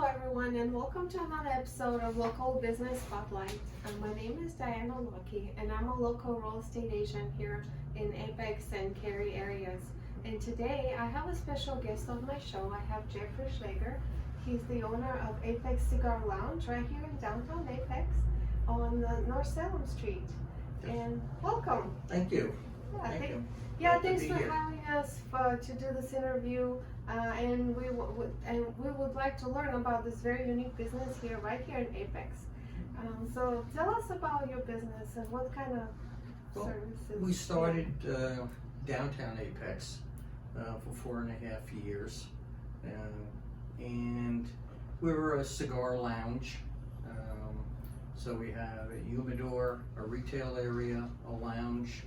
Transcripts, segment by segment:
everyone, and welcome to another episode of Local Business Spotlight. My name is Diana Lucky, and I'm a local real estate agent here in Apex and Cary areas. And today I have a special guest on my show. I have Jeffrey Schleger. He's the owner of Apex Cigar Lounge right here in downtown Apex on North Salem Street. Yes. And welcome. Thank you. Yeah, Thank you. Yeah, Glad to thanks be for here. having us to do this interview, and we would like to learn about this very unique business here, right here in Apex. So tell us about your business and what kind of Well, services. We started downtown Apex for 4.5 years, and we were a cigar lounge. So we have a humidor, a retail area, a lounge.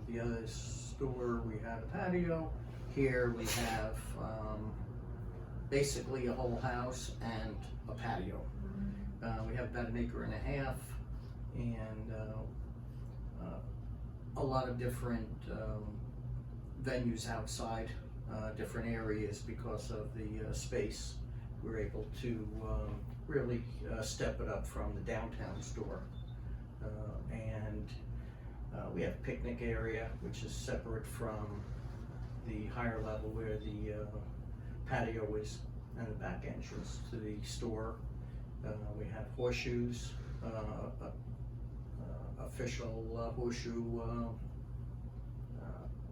The other store, we have a patio. Here we have basically a whole house and a patio. We have about 1.5 acres and a lot of different venues outside, different areas because of the space. We're able to really step it up from the downtown store. And we have a picnic area, which is separate from the higher level where the patio is and the back entrance to the store. We have horseshoes, official horseshoe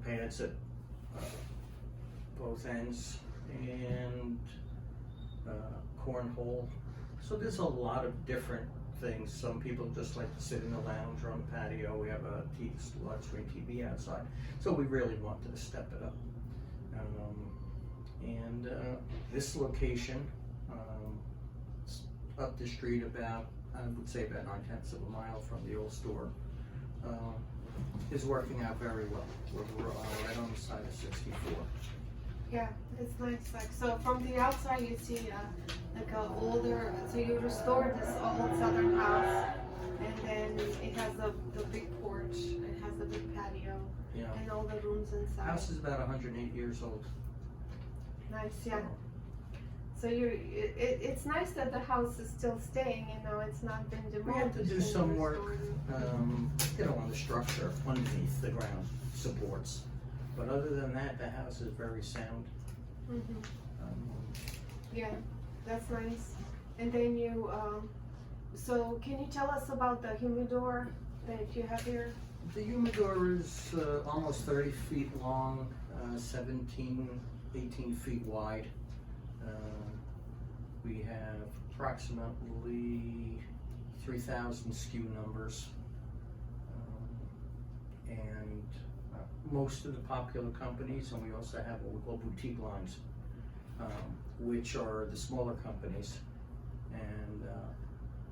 pads at both ends, and cornhole. So there's a lot of different things. Some people just like to sit in the lounge or on the patio. We have a large screen TV outside. So we really wanted to step it up. And this location, up the street about, I would say about 9/10 of a mile from the old store, is working out very well. We're right on the side of 64. Yeah, it's nice. Like, so from the outside you see like a older. So you restored this old southern house, and then it has the big porch. It has the big patio. Yeah. And all the rooms inside. House is about 108 years old. Nice, yeah. So it's nice that the house is still staying, it's not been demolished. We have to do and some work, restored. on the structure underneath the ground supports. But other than that, the house is very sound. Yeah, that's nice. And then you, so can you tell us about the humidor that you have here? The humidor is almost 30 feet long, 17, 18 feet wide. We have approximately 3,000 SKU numbers. And most of the popular companies, and we also have what we call boutique lines, which are the smaller companies and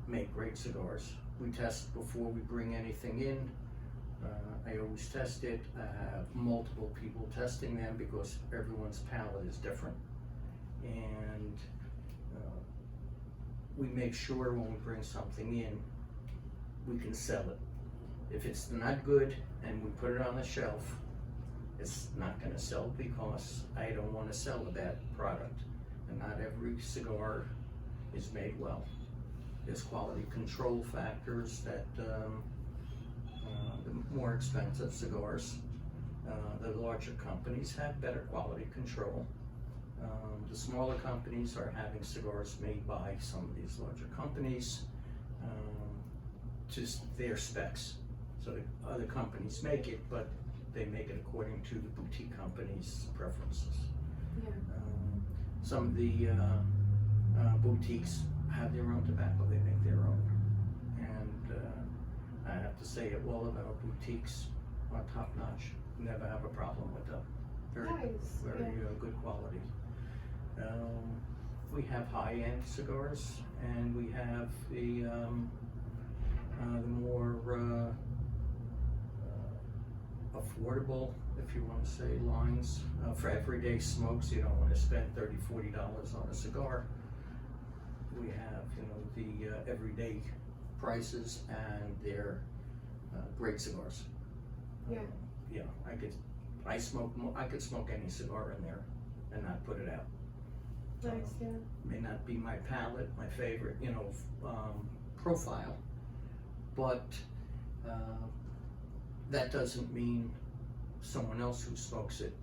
make great cigars. We test before we bring anything in. I always test it. I have multiple people testing them because everyone's palate is different. And we make sure when we bring something in, we can sell it. If it's not good and we put it on the shelf, it's not going to sell because I don't want to sell a bad product. And not every cigar is made well. There's quality control factors that the more expensive cigars, the larger companies have better quality control. The smaller companies are having cigars made by some of these larger companies, just their specs. So the other companies make it, but they make it according to the boutique company's preferences. Yeah. Some of the boutiques have their own tobacco, they make their own. And I have to say all of our boutiques are top notch. Never have a problem with them. Very, Nice, very yeah. good quality. We have high-end cigars, and we have the more affordable, if you want to say, lines. For everyday smokes, you don't want to spend $30, $40 on a cigar. We have, the everyday prices, and they're great cigars. Yeah. I could smoke any cigar in there and not put it out. Nice, yeah. May not be my palate, my favorite, profile, but that doesn't mean someone else who smokes it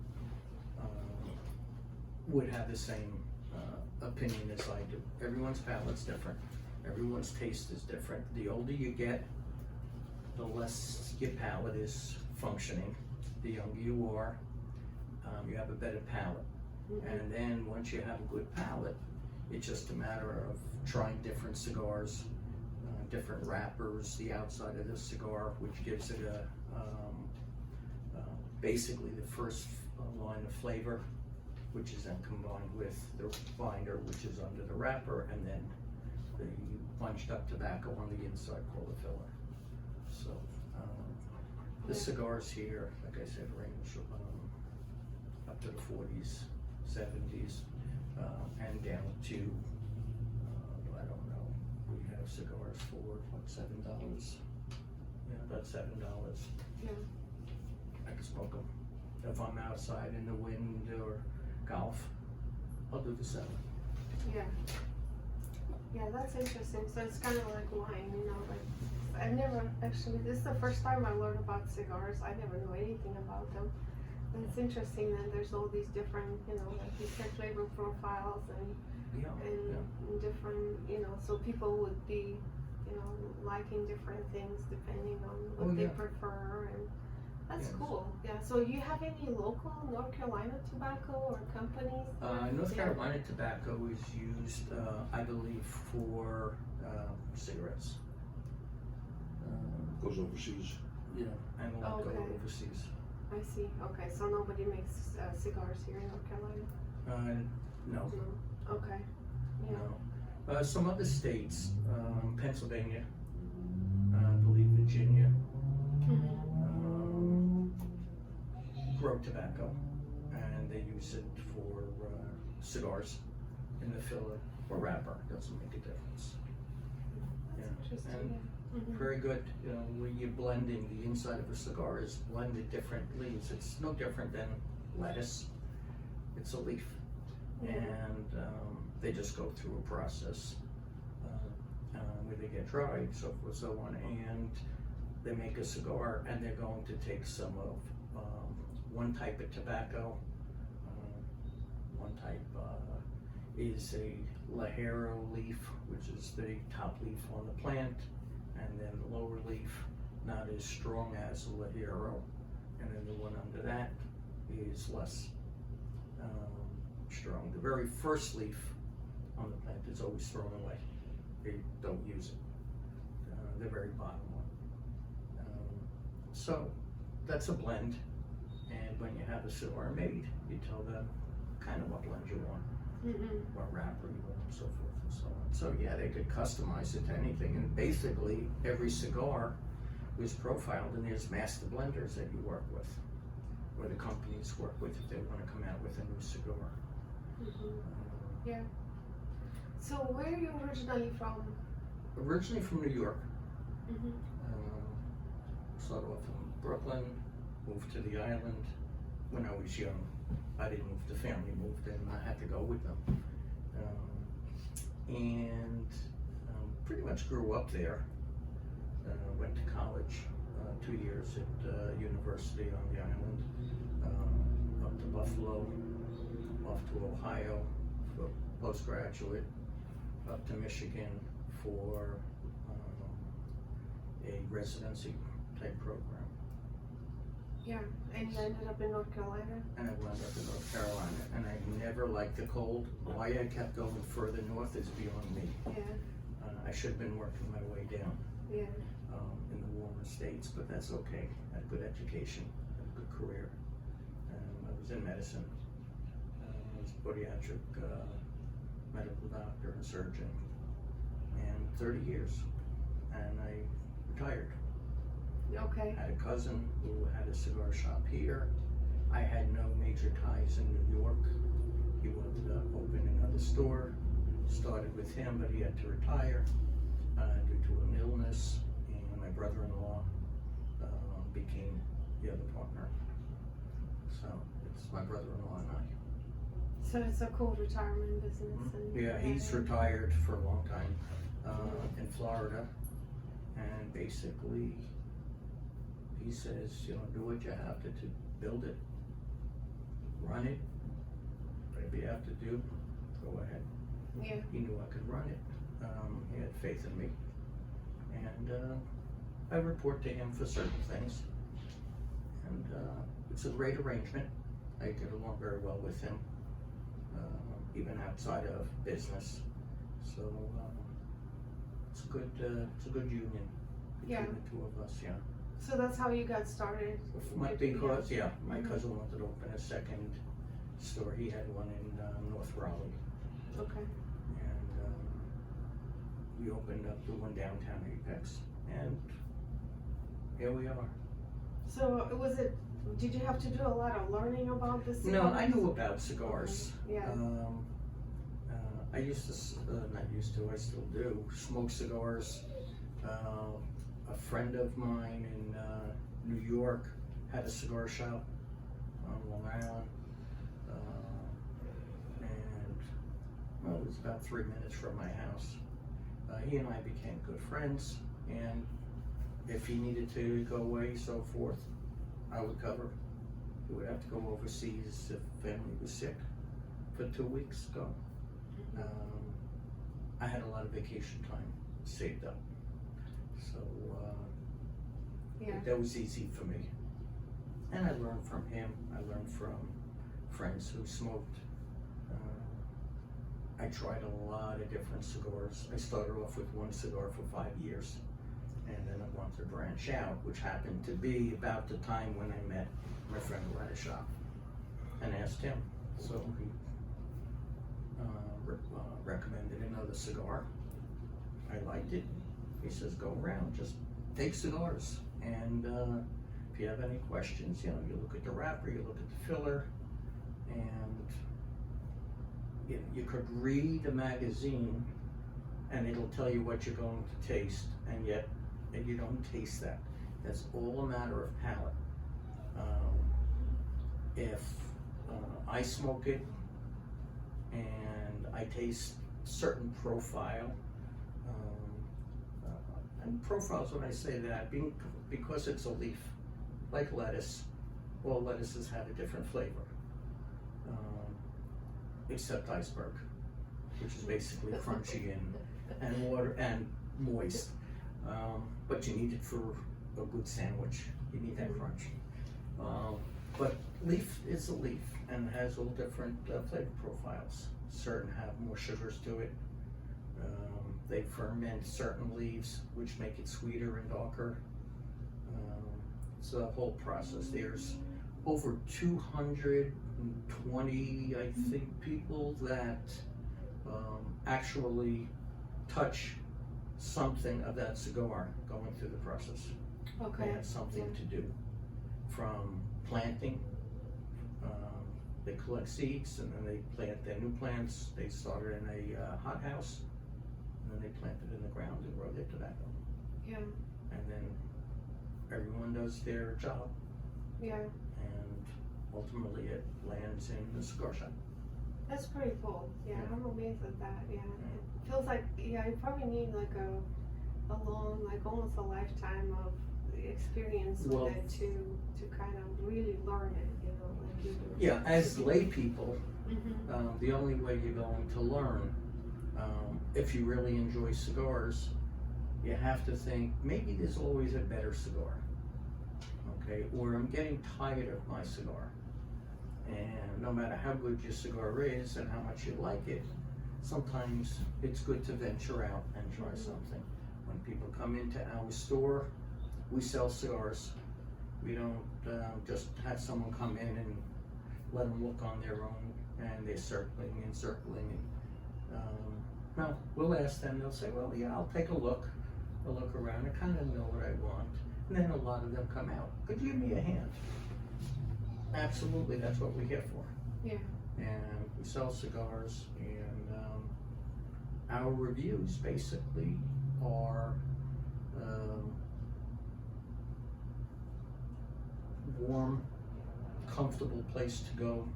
would have the same opinion as I do. Everyone's palate's different. Everyone's taste is different. The older you get, the less your palate is functioning. The younger you are, you have a better palate. Mm-hmm. And then once you have a good palate, it's just a matter of trying different cigars, different wrappers, the outside of the cigar, which gives it basically the first line of flavor, which is then combined with the binder, which is under the wrapper, and then the bunched up tobacco on the inside called a filler. So the cigars here, like I said, range up to the 40s, 70s, and down to, I don't know, we have cigars for, what, $7? Yeah, about $7. Yeah. I can smoke them. If I'm outside in the wind or golf, I'll do the 7. Yeah. Yeah, that's interesting. So it's kind of like wine, like I've never actually, this is the first time I learned about cigars. I never knew anything about them. And it's interesting that there's all these different, like you said, flavor profiles and different, so people would be, liking different things depending on what they prefer, and that's cool. Yeah. So you have any local North Carolina tobacco or companies? North Carolina tobacco is used, I believe, for cigarettes. Goes overseas. Yeah, and a lot go overseas. I see. Okay, so nobody makes cigars here in North Carolina? No. No. Okay. Yeah. No. Some other states, Pennsylvania, I believe Virginia, grow tobacco, and they use it for cigars in the filler or wrapper. Doesn't make a difference. Interesting. And very good. When you're blending, the inside of a cigar is blended differently. It's no different than lettuce. It's a leaf, and they just go through a process where they get dried, so forth, so on, and they make a cigar, and they're going to take some of one type of tobacco. One type is a Lajero leaf, which is the top leaf on the plant, and then the lower leaf, not as strong as the Lajero, and then the one under that is less strong. The very first leaf on the plant is always thrown away. They don't use it. The very bottom one. So that's a blend, and when you have a cigar made, you tell them kind of what blend you want, what wrapper you want, and so forth and so on. So yeah, they could customize it to anything, and basically every cigar was profiled, and there's master blenders that you work with, or the companies work with if they want to come out with a new cigar. Yeah. So where are you originally from? Originally from New York. Started off in Brooklyn, moved to the island when I was young. I didn't move, the family moved, and I had to go with them. And pretty much grew up there. Went to college 2 years at university on the island, up to Buffalo, off to Ohio for postgraduate, up to Michigan for a residency type program. Yeah, and you ended up in North Carolina? And I wound up in North Carolina, and I never liked the cold. Why I kept going further north is beyond me. Yeah. I should have been working my way down in the warmer states, but that's okay. I had a good education, had a good career. I was in medicine. I was a podiatric medical doctor and surgeon, and 30 years, and I retired. Okay. I had a cousin who had a cigar shop here. I had no major ties in New York. He wanted to open another store. Started with him, but he had to retire due to an illness, and my brother-in-law became the other partner. So it's my brother-in-law and I. So it's a cool retirement business. Yeah, he's retired for a long time in Florida, and basically he says, you know, do what you have to build it, run it, whatever you have to do, go ahead. Yeah. He knew I could run it. He had faith in me, and I report to him for certain things, and it's a great arrangement. I get along very well with him, even outside of business. So it's a good union between the two of us. Yeah. So that's how you got started. My cousin wanted to open a second store. He had one in North Raleigh. Okay. And we opened up the one downtown Apex, and here we are. So did you have to do a lot of learning about this? No, I knew about cigars. Yeah. I used to, I still do, smoke cigars. A friend of mine in New York had a cigar shop on Long Island. And it was about 3 minutes from my house. He and I became good friends, and if he needed to go away, so forth, I would cover. He would have to go overseas if family was sick for 2 weeks. Go. I had a lot of vacation time saved up, so that was easy for me. And I learned from him. I learned from friends who smoked. I tried a lot of different cigars. I started off with one cigar for 5 years, and then I wanted to branch out, which happened to be about the time when I met my friend who had a shop, and asked him. So he recommended another cigar. I liked it. He says, go around, just take cigars, and if you have any questions, you know, you look at the wrapper, you look at the filler, and you could read a magazine and it'll tell you what you're going to taste, and yet you don't taste that. That's all a matter of palate. If I smoke it and I taste certain profile, and profiles, when I say that, because it's a leaf, like lettuce, all lettuces have a different flavor. Except iceberg, which is basically crunchy and water and moist. But you need it for a good sandwich. You need that crunch. But leaf is a leaf and has all different flavor profiles. Certain have more sugars to it. They ferment certain leaves, which make it sweeter and darker. It's a whole process. There's over 220, I think, people that actually touch something of that cigar going through the process. Okay. They have something to do, from planting. They collect seeds and then they plant their new plants. They started in a hothouse, and then they planted in the ground and grow their tobacco. Yeah. And then everyone does their job. Yeah. And ultimately it lands in the cigar shop. That's pretty cool. Yeah, I'm amazed at that. Yeah. It feels like, you probably need like a long, like almost a lifetime of experience with it to kind of really learn it, you know. Yeah, as lay people, the only way you're going to learn, if you really enjoy cigars, you have to think, maybe there's always a better cigar. Okay, or I'm getting tired of my cigar. And no matter how good your cigar is and how much you like it, sometimes it's good to venture out and try something. When people come into our store, we sell cigars. We don't just have someone come in and let them look on their own and they're circling. No, we'll ask them, they'll say, well, yeah, I'll take a look. I'll look around, I kind of know what I want. And then a lot of them come out, could you give me a hand? Absolutely, that's what we're here for. Yeah. And we sell cigars, and our reviews basically are warm, comfortable place to go,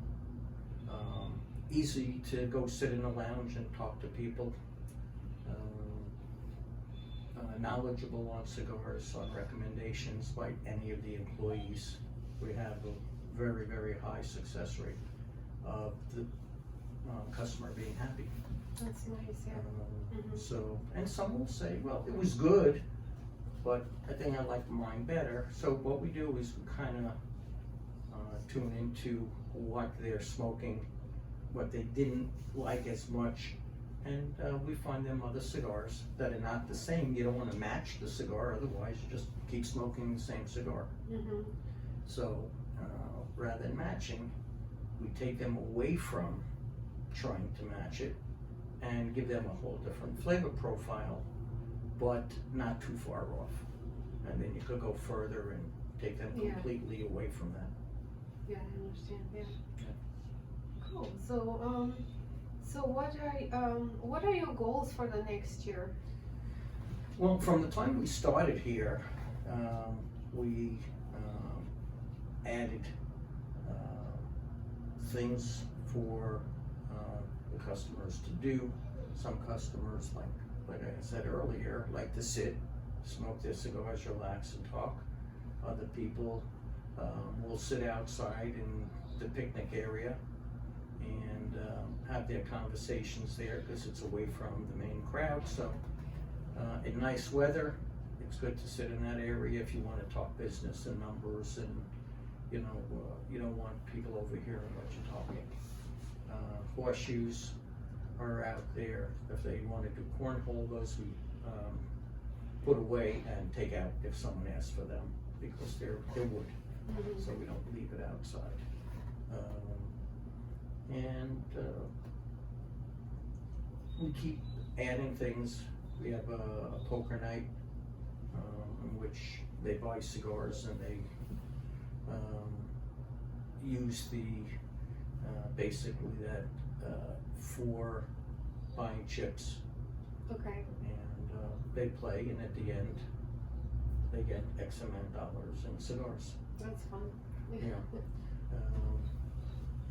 easy to go sit in the lounge and talk to people. Knowledgeable on cigars, on recommendations by any of the employees. We have a very, very high success rate of the customer being happy. That's nice, yeah. So, and some will say, well, it was good, but I think I like mine better. So what we do is we kind of tune into what they're smoking, what they didn't like as much, and we find them other cigars that are not the same. You don't want to match the cigar, otherwise you just keep smoking the same cigar. So rather than matching, we take them away from trying to match it and give them a whole different flavor profile, but not too far off. And then you could go further and take them completely away from that. Yeah, I understand. Yeah. Cool. So what are your goals for the next year? Well, from the time we started here, we added things for the customers to do. Some customers, like I said earlier, like to sit, smoke their cigars, relax, and talk. Other people will sit outside in the picnic area and have their conversations there because it's away from the main crowd. So in nice weather, it's good to sit in that area if you want to talk business and numbers, and you don't want people overhearing what you're talking. Horseshoes are out there. If they want to do cornhole, those we put away and take out if someone asks for them, because they're wood, so we don't leave it outside. We keep adding things. We have a poker night in which they buy cigars and they use the basically that for buying chips. Okay. And they play, and at the end they get X amount of dollars in cigars. That's fun. Yeah.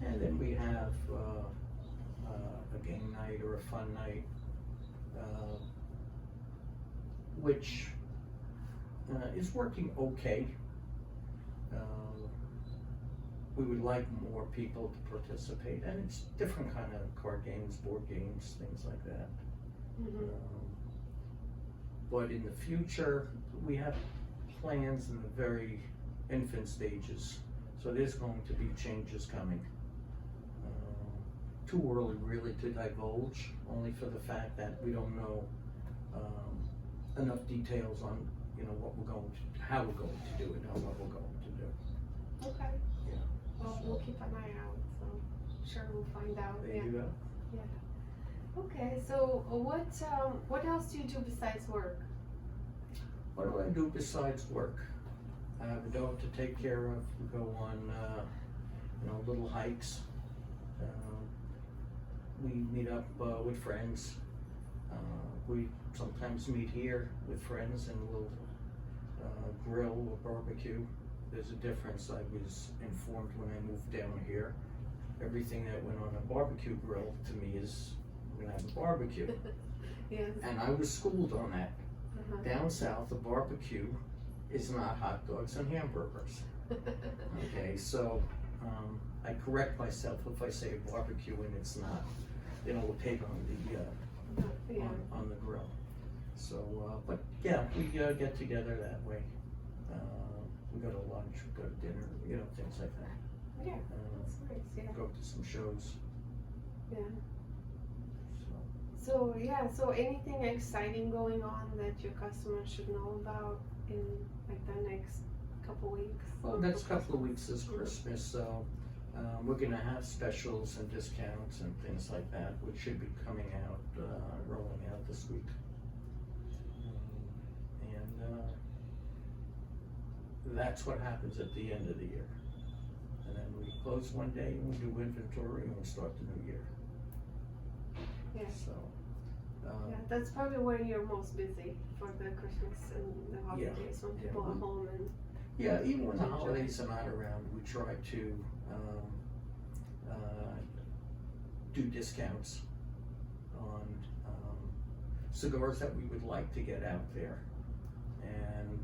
And then we have a game night or a fun night, which is working okay. We would like more people to participate, and it's different kind of card games, board games, things like that. But in the future, we have plans in the very infant stages, so there's going to be changes coming. Too early really to divulge, only for the fact that we don't know enough details on what we're going to, how we're going to do it, and what we're going to do. Okay. Yeah. Well, we'll keep an eye out, so sure we'll find out. There you go. Yeah. Okay, so what else do you do besides work? What do I do besides work? I have a dog to take care of. We go on little hikes. We meet up with friends. We sometimes meet here with friends and we'll grill or barbecue. There's a difference. I was informed when I moved down here. Everything that went on a barbecue grill to me is we're gonna have a barbecue. Yes. And I was schooled on that. Down south, a barbecue is not hot dogs and hamburgers. Okay, so I correct myself if I say barbecue and it's not. We'll take on the on the grill. So, but yeah, we get together that way. We go to lunch, we go to dinner, things like that. Yeah, that's nice. Yeah. Go to some shows. Yeah. So anything exciting going on that your customers should know about in like the next couple weeks? Well, next couple of weeks is Christmas, so we're gonna have specials and discounts and things like that, which should be coming out, rolling out this week. That's what happens at the end of the year. And then we close one day and we do inventory and we start the new year. Yeah. So. Yeah, that's probably when you're most busy for the Christmas and the holidays, when people are home and. Yeah, even when the holidays are not around, we try to do discounts on cigars that we would like to get out there, and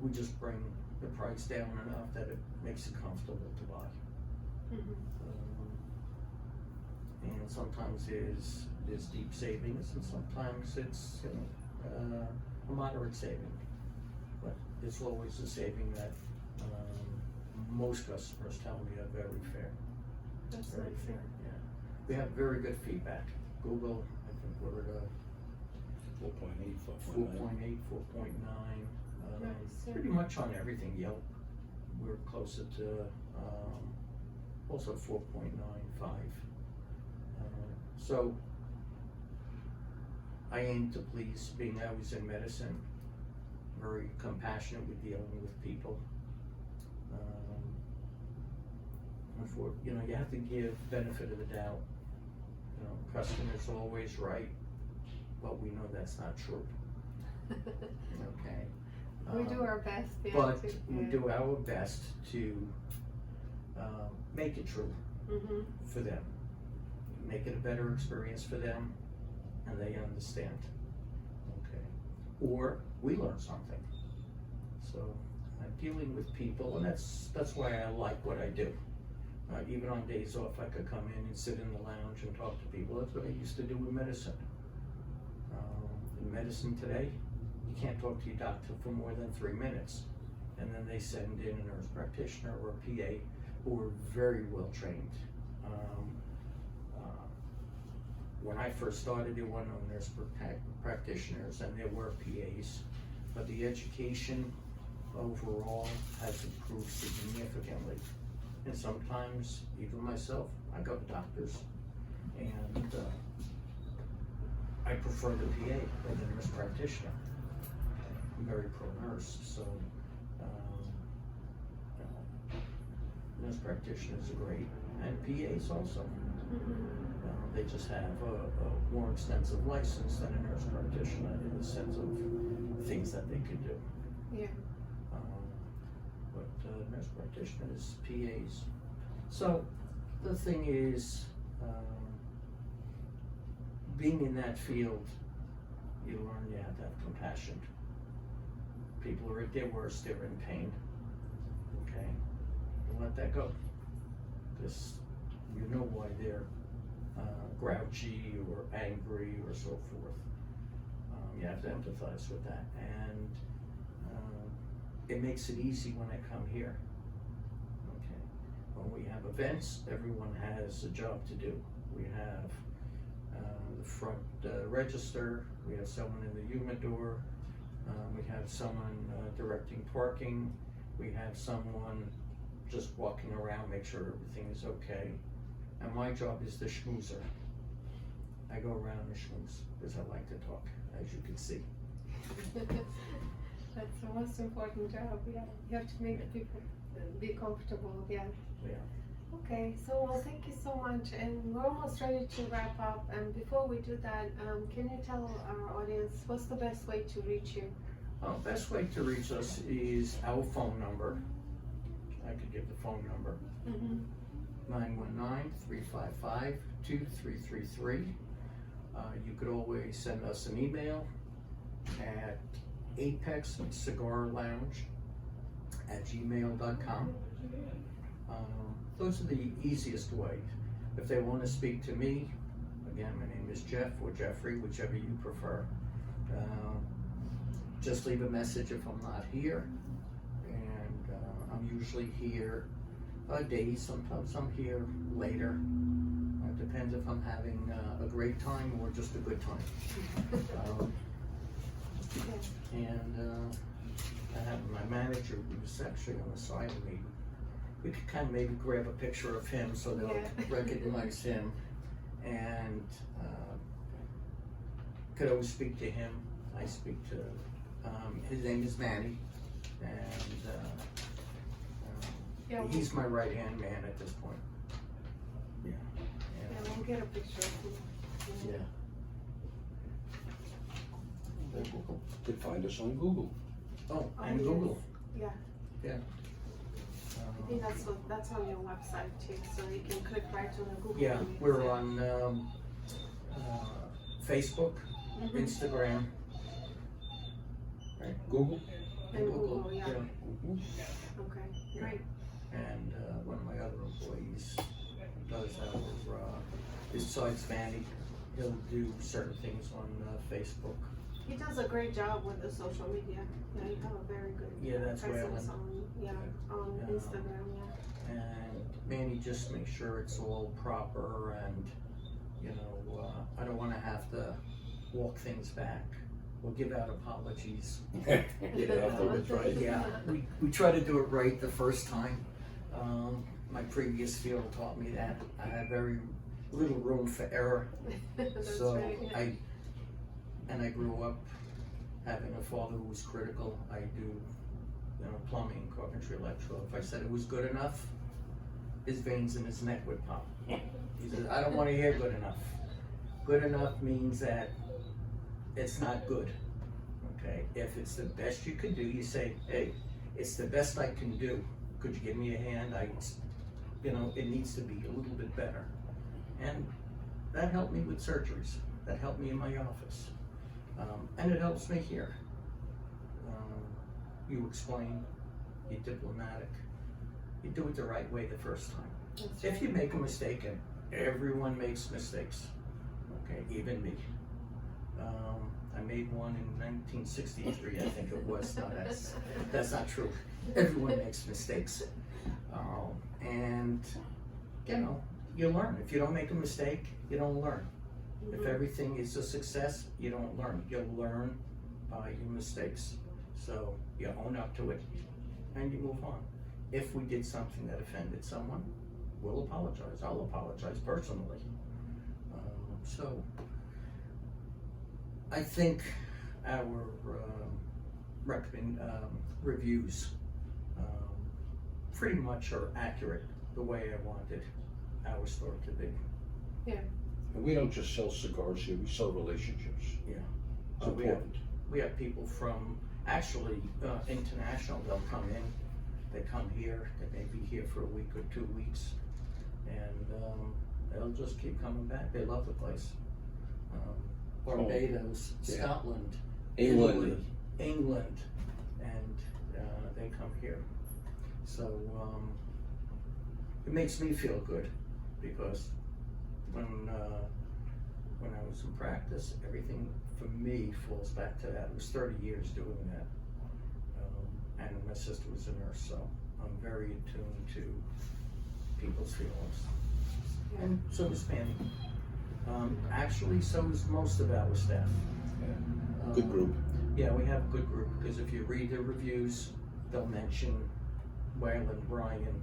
we just bring the price down enough that it makes it comfortable to buy. And sometimes there's deep savings, and sometimes it's a moderate saving, but it's always a saving that most customers tell me are very fair. That's Very nice. fair, yeah. We have very good feedback. Google, I think we're at 4.8, 4.8, 4.9. Nice, yeah. Pretty much on everything. Yelp, we're closer to also 4.95. So I aim to please, being I was in medicine, very compassionate with dealing with people. You have to give benefit of the doubt. Customer's always right, but we know that's not true. Okay. We do our best, yeah. But we do our best to make it true for them, make it a better experience for them, and they understand. Okay. Or we learn something. So I'm dealing with people, and that's why I like what I do. Even on days off, I could come in and sit in the lounge and talk to people. That's what I used to do with medicine. In medicine today, you can't talk to your doctor for more than 3 minutes. And then they send in a nurse practitioner or a PA who are very well trained. When I first started, there were no nurse practitioners and there were PAs, but the education overall has improved significantly. And sometimes, even myself, I go to doctors, and I prefer the PA or the nurse practitioner. I'm very pro-nurse, so nurse practitioners are great, and PAs also. They just have a more extensive license than a nurse practitioner in the sense of things that they could do. Yeah. But nurse practitioners, PAs. So the thing is, being in that field, you learn you have to have compassion. People are at their worst, they're in pain. Okay? Don't let that go. Because you know why they're grouchy or angry or so forth. You have to empathize with that. And it makes it easy when I come here. Okay. When we have events, everyone has a job to do. We have the front register, we have someone in the humidor, we have someone directing parking, we have someone just walking around, make sure everything is okay. And my job is the schmoozer. I go around and schmooze because I like to talk, as you can see. That's the most important job, yeah. You have to make people be comfortable, yeah. Yeah. Okay, so well, thank you so much, and we're almost ready to wrap up. And before we do that, can you tell our audience what's the best way to reach you? Best way to reach us is our phone number. I could give the phone number. 919-355-2333. You could always send us an email at Apex Cigar Lounge @gmail.com. Those are the easiest ways. If they want to speak to me, again, my name is Jeff or Jeffrey, whichever you prefer. Just leave a message if I'm not here, and I'm usually here a day. Sometimes I'm here later. It depends if I'm having a great time or just a good time. And I have my manager who's actually on the side of me. We could kind of maybe grab a picture of him so they'll recognize him, and could always speak to him. I speak to his name is Manny, and he's my right hand man at this point. Yeah. Yeah, we'll get a picture of you. Yeah. You could find us on Google. Oh, Oh, and yes. Google. Yeah. Yeah. I think that's on your website too, so you can click right on the Google. Yeah, link. we're on Facebook, Mhm. Instagram, Google? And Google, yeah. Mhm. Okay, great. And one of my other employees does besides Vanny, he'll do certain things on Facebook. He does a great job with the social media. Yeah, you have a very good Yeah, that's presence Whalen. on Yeah. Instagram, yeah. And Manny just makes sure it's all proper and, you know, I don't wanna have to walk things back or give out apologies. Yeah, afterwards, right? Yeah, we try to do it right the first time. My previous field taught me that. I had very little room for error. That's So right, yeah. I grew up having a father who was critical. I do, you know, plumbing, carpentry, electrical. If I said it was good enough, his veins in his neck would pop. He said, I don't want to hear good enough. Good enough means that it's not good. Okay, if it's the best you can do, you say, hey, it's the best I can do. Could you give me a hand? You know, it needs to be a little bit better. And that helped me with surgeries. That helped me in my office. And it helps me here. You explain, you're diplomatic, you do it the right way the first time. That's If right. you make a mistake, and everyone makes mistakes, okay, even me. I made one in 1963, I think it was. No, that's not true. Everyone makes mistakes. And, you know, you learn. If you don't make a mistake, you don't learn. If Mhm. everything is a success, you don't learn. You learn by your mistakes. So you own up to it and you move on. If we did something that offended someone, we'll apologize. I'll apologize personally. So I think our reviews pretty much are accurate the way I wanted our store to be. And we don't just sell cigars here, we sell relationships. Yeah. It's We have important. We have people from, actually, international, they'll come in, they come here, they may be here for a week or 2 weeks, and they'll just keep coming back, they love the place. Barbados, yeah. Scotland, England. Italy, England, and they come here. So it makes me feel good, because when I was in practice, everything for me falls back to that. It was 30 years doing that. And my sister was a nurse, so I'm very attuned to people's feelings. And so is Manny. Actually, so is most of our staff. Yeah. Good group. Yeah, we have a good group, because if you read the reviews, they'll mention Waylon, Brian,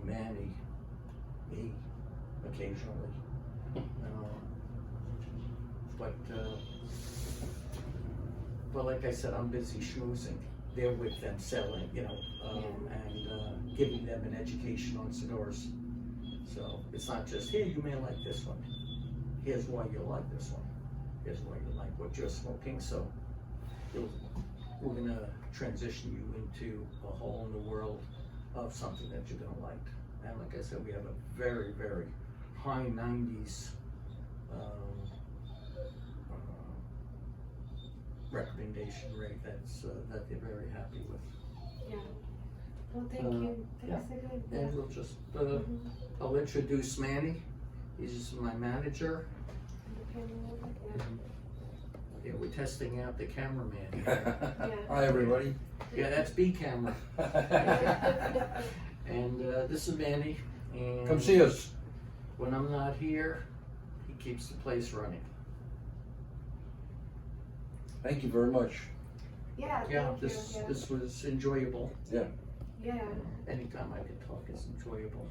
Manny, me, occasionally. But like I said, I'm busy schmoozing. They're with them selling, you know, and giving them an education on cigars. So it's not just, here, you may like this one. Here's why you like this one. Here's why you like what you're smoking. So we're gonna transition you into a whole new world of something that you're gonna like. And like I said, we have a very, very high 90s recommendation rate that they're very happy with. Yeah. Well, thank you. yeah. Thanks again. And we'll just, Mhm. I'll introduce Manny. He's my manager. Okay, yeah. Yeah, we're testing out the cameraman. Hi, everybody. Yeah, that's B camera. And this is Manny. And Come see us. when I'm not here, he keeps the place running. Thank you very much. Yeah, Yeah, thank you. Yeah. this was enjoyable. Yeah. Anytime I can talk is enjoyable.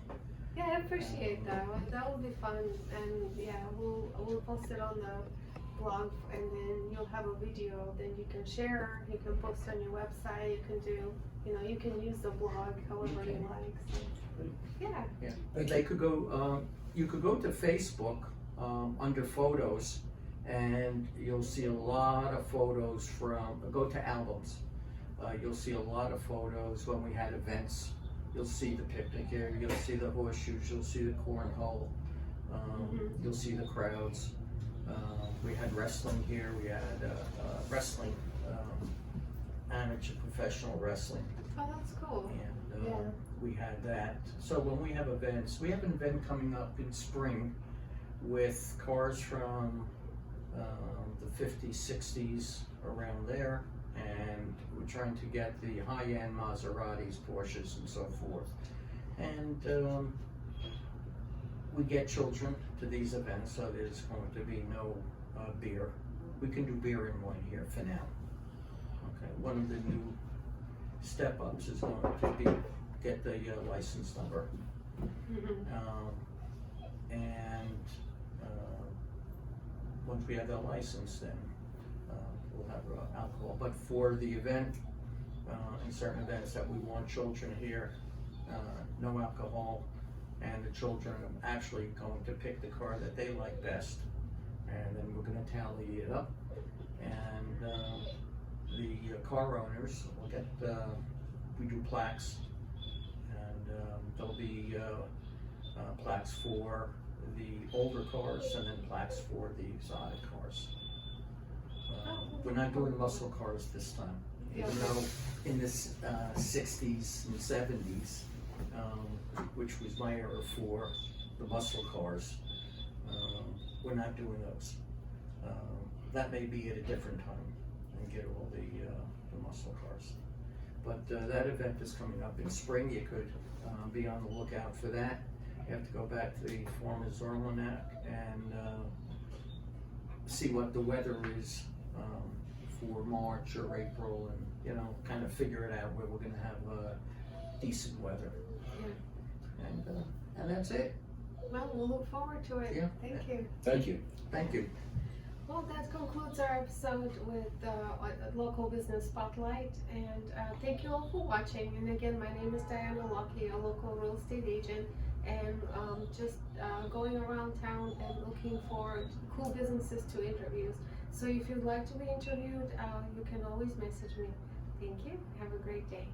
Yeah, I appreciate that. That will be fun, and yeah, we'll post it on the blog, and then you'll have a video. Then you can share. You can post on your website. You can do, you can use the blog however you like. So, yeah. Yeah, Thank they could go. You could go to Facebook under photos, and you'll see a lot of photos from. Go to albums. You'll see a lot of photos when we had events you'll see the picnic area, you'll see the horseshoes, you'll see the cornhole, you'll see the crowds. We had wrestling here, we had wrestling, amateur professional wrestling, Oh, that's cool. and Yeah. we had that. So when we have events, we have an event coming up in spring with cars from the 50s, 60s, around there, and we're trying to get the high-end Maseratis, Porsches, and so forth. And we get children to these events, so there's going to be no beer. We can do beer and wine here for now. Okay, one of the new step-ups is going to be get the license number. And once we have that license, then we'll have alcohol. But for the event, in certain events that we want children here, no alcohol, and the children are actually going to pick the car that they like best, and then we're going to tally it up, and the car owners will get, we do plaques, and there'll be plaques for the older cars and then plaques for the exotic cars. We're not doing muscle cars this time, even though in the 60s and 70s, which was my era for the muscle cars, we're not doing those. That may be at a different time and get all the muscle cars. But that event is coming up in spring. You could be on the lookout for that. You have to go back to the Farmer's Almanac and see what the weather is for March or April, and you know, kind of figure it out where we're going to have decent weather. And that's it. Well, we'll look forward to it. Yeah. Thank you. Thank you. Thank you. Well, that concludes our episode with Local Business Spotlight, and thank you all for watching. And again, my name is Diana Lucky, a local real estate agent, and just going around town and looking for cool businesses to interview. So if you'd like to be interviewed, you can always message me. Thank you. Have a great day.